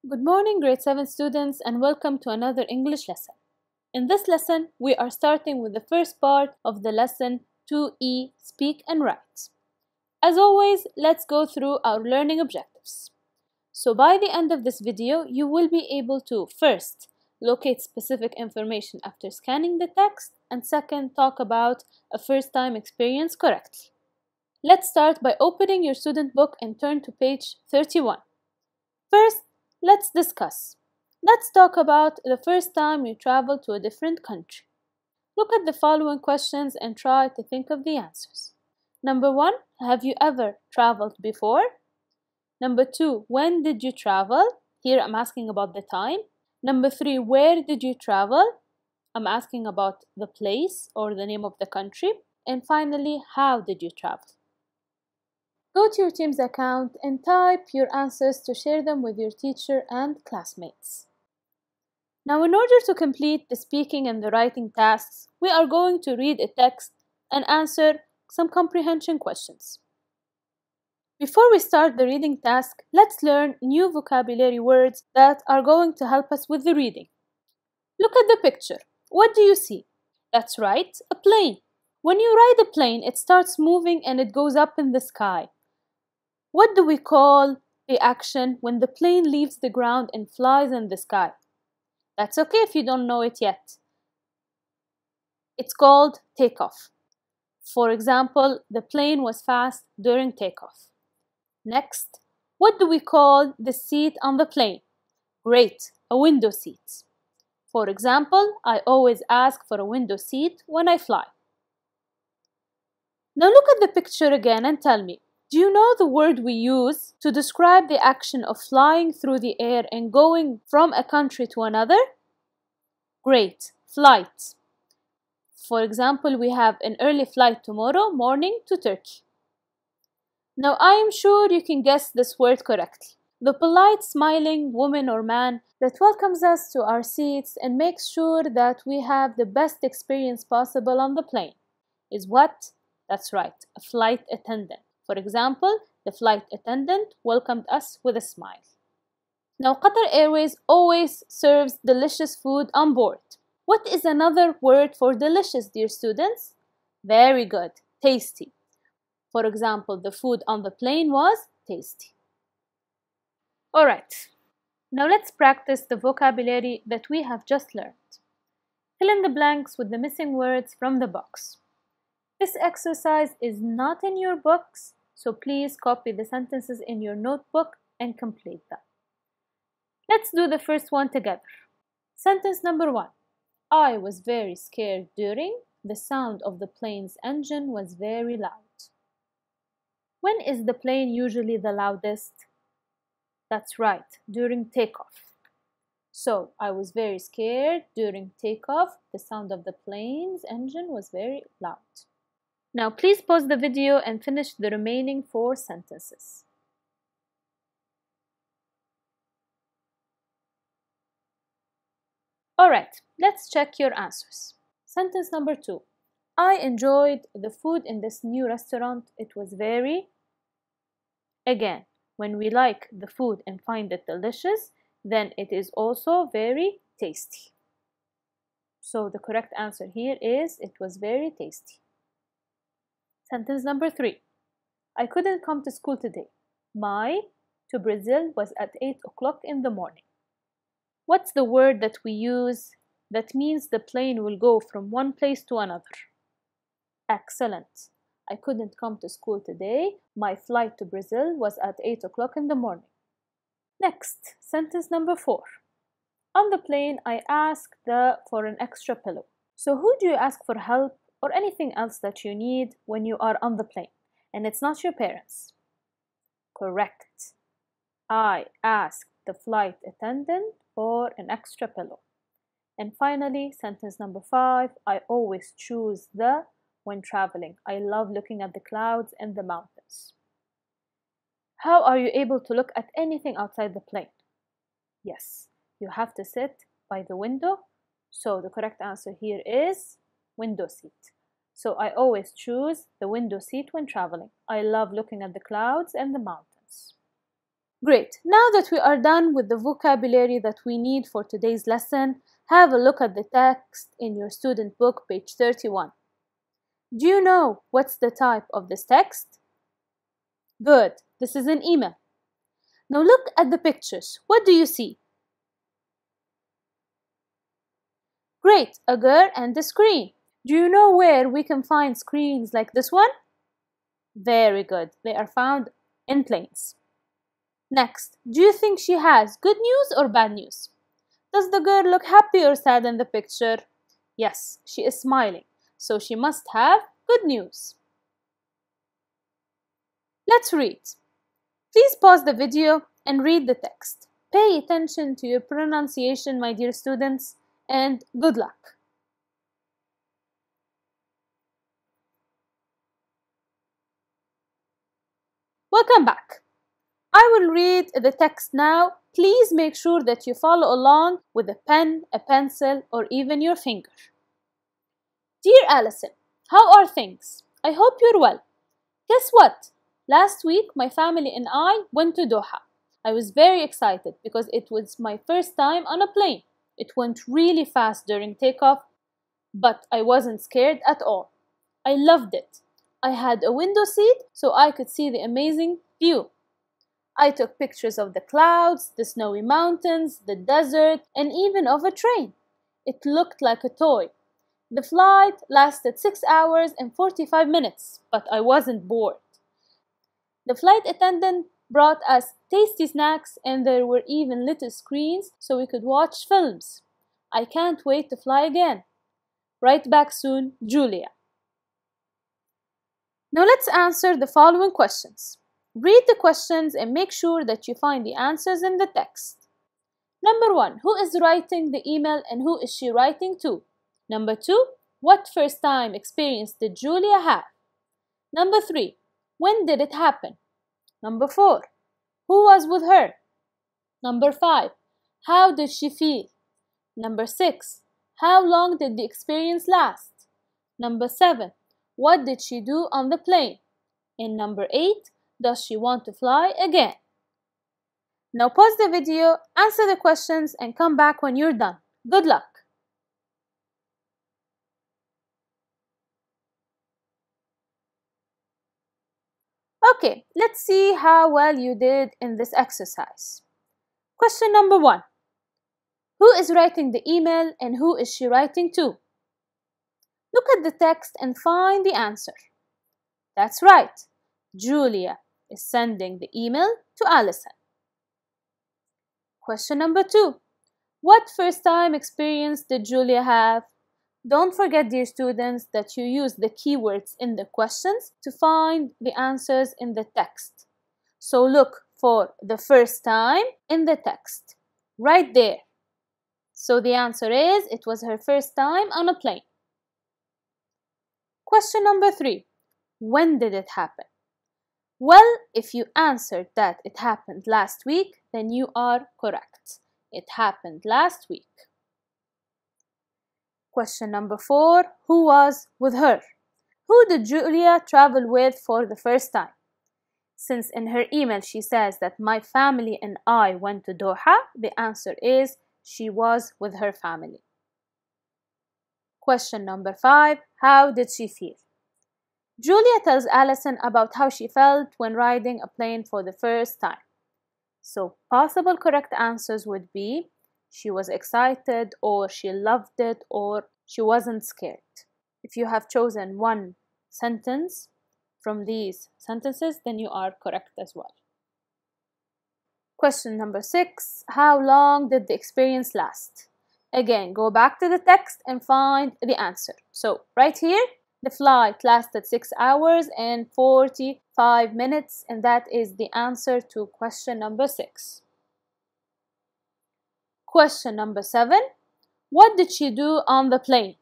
Good morning, grade 7 students, and welcome to another English lesson. In this lesson, we are starting with the first part of the lesson 2E, Speak and Write. As always, let's go through our learning objectives. So by the end of this video, you will be able to first, locate specific information after scanning the text, and second, talk about a first-time experience correctly. Let's start by opening your student book and turn to page 31. First, let's discuss. Let's talk about the first time you traveled to a different country. Look at the following questions and try to think of the answers. Number 1, have you ever traveled before? Number 2, when did you travel? Here I'm asking about the time. Number 3, where did you travel? I'm asking about the place or the name of the country. And finally, how did you travel? Go to your team's account and type your answers to share them with your teacher and classmates. Now, in order to complete the speaking and the writing tasks, we are going to read a text and answer some comprehension questions. Before we start the reading task, let's learn new vocabulary words that are going to help us with the reading. Look at the picture. What do you see? That's right, a plane. When you ride a plane, it starts moving and it goes up in the sky. What do we call the action when the plane leaves the ground and flies in the sky? That's okay if you don't know it yet. It's called takeoff. For example, the plane was fast during takeoff. Next, what do we call the seat on the plane? Great, a window seat. For example, I always ask for a window seat when I fly. Now look at the picture again and tell me, do you know the word we use to describe the action of flying through the air and going from a country to another? Great, flight. For example, we have an early flight tomorrow morning to Turkey. Now I am sure you can guess this word correctly. The polite, smiling woman or man that welcomes us to our seats and makes sure that we have the best experience possible on the plane is what? That's right, a flight attendant. For example, the flight attendant welcomed us with a smile. Now, Qatar Airways always serves delicious food on board. What is another word for delicious, dear students? Very good, tasty. For example, the food on the plane was tasty. Alright, now let's practice the vocabulary that we have just learned. Fill in the blanks with the missing words from the box. This exercise is not in your books, so please copy the sentences in your notebook and complete them. Let's do the first one together. Sentence number 1. I was very scared during the sound of the plane's engine was very loud. When is the plane usually the loudest? That's right, during takeoff. So, I was very scared during takeoff. The sound of the plane's engine was very loud. Now please pause the video and finish the remaining 4 sentences. Alright, let's check your answers. Sentence number 2. I enjoyed the food in this new restaurant. It was very... Again, when we like the food and find it delicious, then it is also very tasty. So the correct answer here is it was very tasty. Sentence number 3. I couldn't come to school today. My to Brazil was at 8 o'clock in the morning. What's the word that we use that means the plane will go from one place to another? Excellent. I couldn't come to school today. My flight to Brazil was at 8 o'clock in the morning. Next, sentence number 4. On the plane, I asked for an extra pillow. So who do you ask for help or anything else that you need when you are on the plane, and it's not your parents? Correct. I asked the flight attendant for an extra pillow. And finally, sentence number 5, I always choose the when traveling. I love looking at the clouds and the mountains. How are you able to look at anything outside the plane? Yes, you have to sit by the window. So the correct answer here is window seat. So I always choose the window seat when traveling. I love looking at the clouds and the mountains. Great. Now that we are done with the vocabulary that we need for today's lesson, have a look at the text in your student book, page 31. Do you know what's the type of this text? Good. This is an email. Now look at the pictures. What do you see? Great. A girl and a screen. Do you know where we can find screens like this one? Very good. They are found in planes. Next, do you think she has good news or bad news? Does the girl look happy or sad in the picture? Yes, she is smiling, so she must have good news. Let's read. Please pause the video and read the text. Pay attention to your pronunciation, my dear students, and good luck. Welcome back. I will read the text now. Please make sure that you follow along with a pen, a pencil, or even your finger. Dear Allison, how are things? I hope you're well. Guess what? Last week, my family and I went to Doha. I was very excited because it was my first time on a plane. It went really fast during takeoff, but I wasn't scared at all. I loved it. I had a window seat so I could see the amazing view. I took pictures of the clouds, the snowy mountains, the desert, and even of a train. It looked like a toy. The flight lasted 6 hours and 45 minutes, but I wasn't bored. The flight attendant brought us tasty snacks and there were even little screens so we could watch films. I can't wait to fly again. Right back soon, Julia. Now let's answer the following questions. Read the questions and make sure that you find the answers in the text. Number 1. Who is writing the email and who is she writing to? Number 2. What first time experience did Julia have? Number 3. When did it happen? Number 4. Who was with her? Number 5. How did she feel? Number 6. How long did the experience last? Number 7. What did she do on the plane? And number 8. Does she want to fly again? Now pause the video, answer the questions, and come back when you're done. Good luck! Okay, let's see how well you did in this exercise. Question number 1. Who is writing the email and who is she writing to? Look at the text and find the answer. That's right. Julia is sending the email to Allison. Question number 2. What first time experience did Julia have? Don't forget, dear students, that you use the keywords in the questions to find the answers in the text. So look for the first time in the text, right there. So the answer is, it was her first time on a plane. Question number 3. When did it happen? Well, if you answered that it happened last week, then you are correct. It happened last week. Question number 4. Who was with her? Who did Julia travel with for the first time? Since in her email she says that my family and I went to Doha, the answer is she was with her family. Question number 5. How did she feel? Julia tells Allison about how she felt when riding a plane for the first time. So possible correct answers would be she was excited, or she loved it, or she wasn't scared. If you have chosen one sentence from these sentences, then you are correct as well. Question number 6. How long did the experience last? Again, go back to the text and find the answer. So right here, the flight lasted 6 hours and 45 minutes, and that is the answer to question number 6. Question number 7. What did she do on the plane?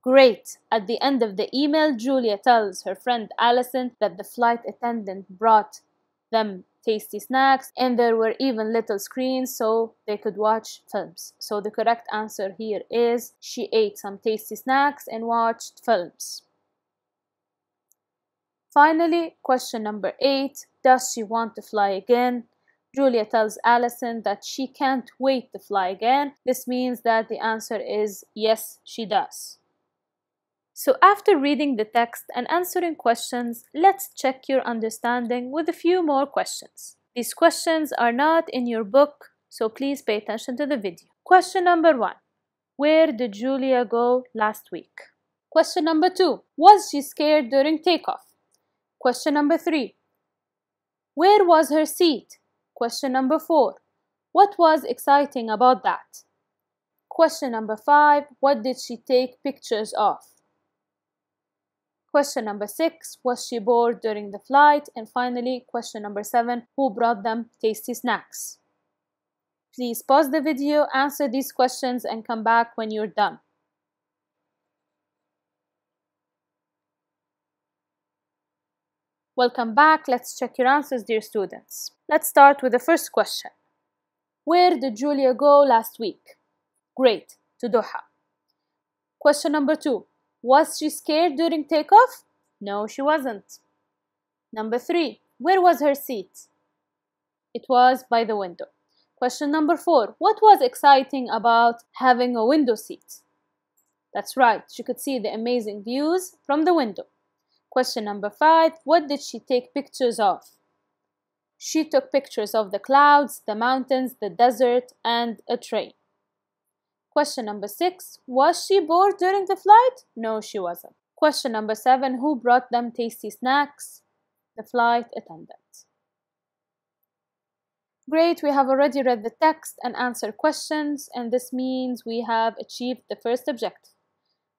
Great! At the end of the email, Julia tells her friend Allison that the flight attendant brought them tasty snacks and there were even little screens so they could watch films. So the correct answer here is she ate some tasty snacks and watched films. Finally, question number 8. Does she want to fly again? Julia tells Allison that she can't wait to fly again. This means that the answer is yes, she does. So after reading the text and answering questions, let's check your understanding with a few more questions. These questions are not in your book, so please pay attention to the video. Question number 1. Where did Julia go last week? Question number 2. Was she scared during takeoff? Question number 3. Where was her seat? Question number 4. What was exciting about that? Question number 5. What did she take pictures of? Question number 6. Was she bored during the flight? And finally, question number 7. Who brought them tasty snacks? Please pause the video, answer these questions, and come back when you're done. Welcome back. Let's check your answers, dear students. Let's start with the first question. Where did Julia go last week? Great, to Doha. Question number 2. Was she scared during takeoff? No, she wasn't. Number 3. Where was her seat? It was by the window. Question number 4. What was exciting about having a window seat? That's right, she could see the amazing views from the window. Question number 5. What did she take pictures of? She took pictures of the clouds, the mountains, the desert, and a train. Question number 6. Was she bored during the flight? No, she wasn't. Question number 7. Who brought them tasty snacks? The flight attendant. Great, we have already read the text and answered questions, and this means we have achieved the first objective.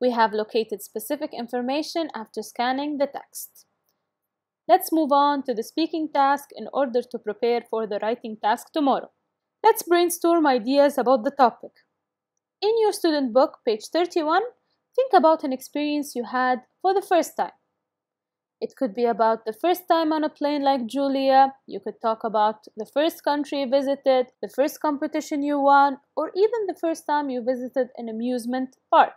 We have located specific information after scanning the text. Let's move on to the speaking task in order to prepare for the writing task tomorrow. Let's brainstorm ideas about the topic. In your student book, page 31, think about an experience you had for the first time. It could be about the first time on a plane like Julia. You could talk about the first country you visited, the first competition you won, or even the first time you visited an amusement park.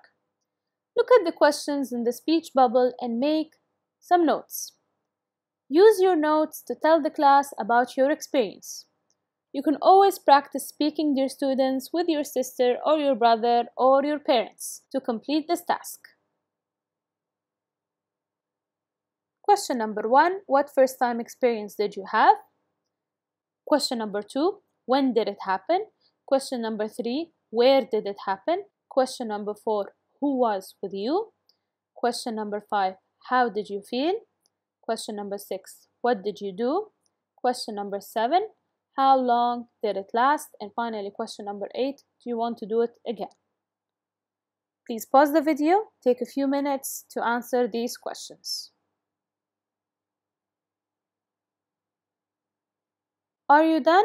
Look at the questions in the speech bubble and make some notes. Use your notes to tell the class about your experience. You can always practice speaking, dear students, with your sister or your brother or your parents to complete this task. Question number 1. What first time experience did you have? Question number 2. When did it happen? Question number 3. Where did it happen? Question number 4. Who was with you? Question number 5. How did you feel? Question number 6. What did you do? Question number 7. How long did it last? And finally, question number 8. Do you want to do it again? Please pause the video. Take a few minutes to answer these questions. Are you done?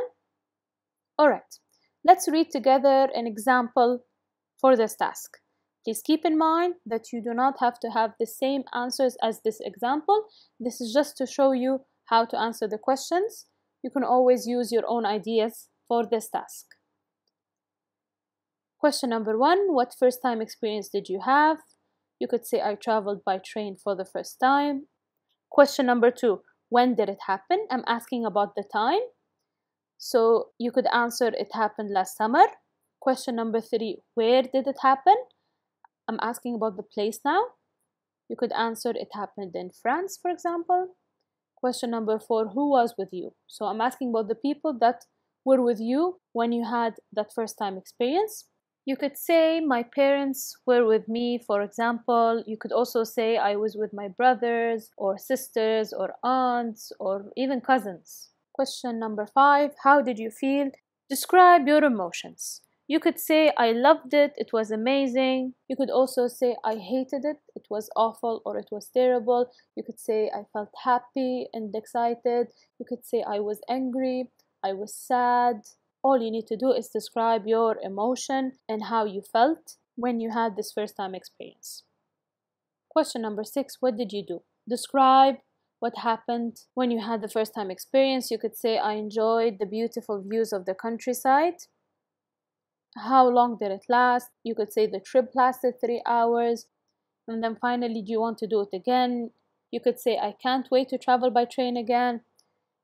Alright, let's read together an example for this task. Please keep in mind that you do not have to have the same answers as this example. This is just to show you how to answer the questions. You can always use your own ideas for this task. Question number 1. What first time experience did you have? You could say I traveled by train for the first time. Question number 2. When did it happen? I'm asking about the time. So you could answer it happened last summer. Question number 3. Where did it happen? I'm asking about the place now. You could answer it happened in France, for example. Question number 4. Who was with you? So I'm asking about the people that were with you when you had that first time experience. You could say my parents were with me, for example. You could also say I was with my brothers or sisters or aunts or even cousins. Question number 5. How did you feel? Describe your emotions. You could say I loved it, it was amazing. You could also say I hated it, it was awful or it was terrible. You could say I felt happy and excited. You could say I was angry, I was sad. All you need to do is describe your emotion and how you felt when you had this first time experience. Question number 6. What did you do? Describe what happened when you had the first time experience. You could say I enjoyed the beautiful views of the countryside. How long did it last? You could say the trip lasted 3 hours. And then finally, do you want to do it again? You could say I can't wait to travel by train again.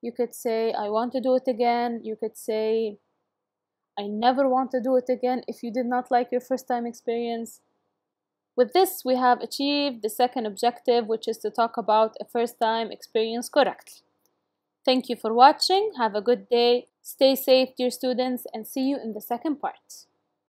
You could say, I want to do it again. You could say, I never want to do it again if you did not like your first time experience. With this, we have achieved the second objective, which is to talk about a first time experience correctly. Thank you for watching. Have a good day. Stay safe, dear students, and see you in the second part.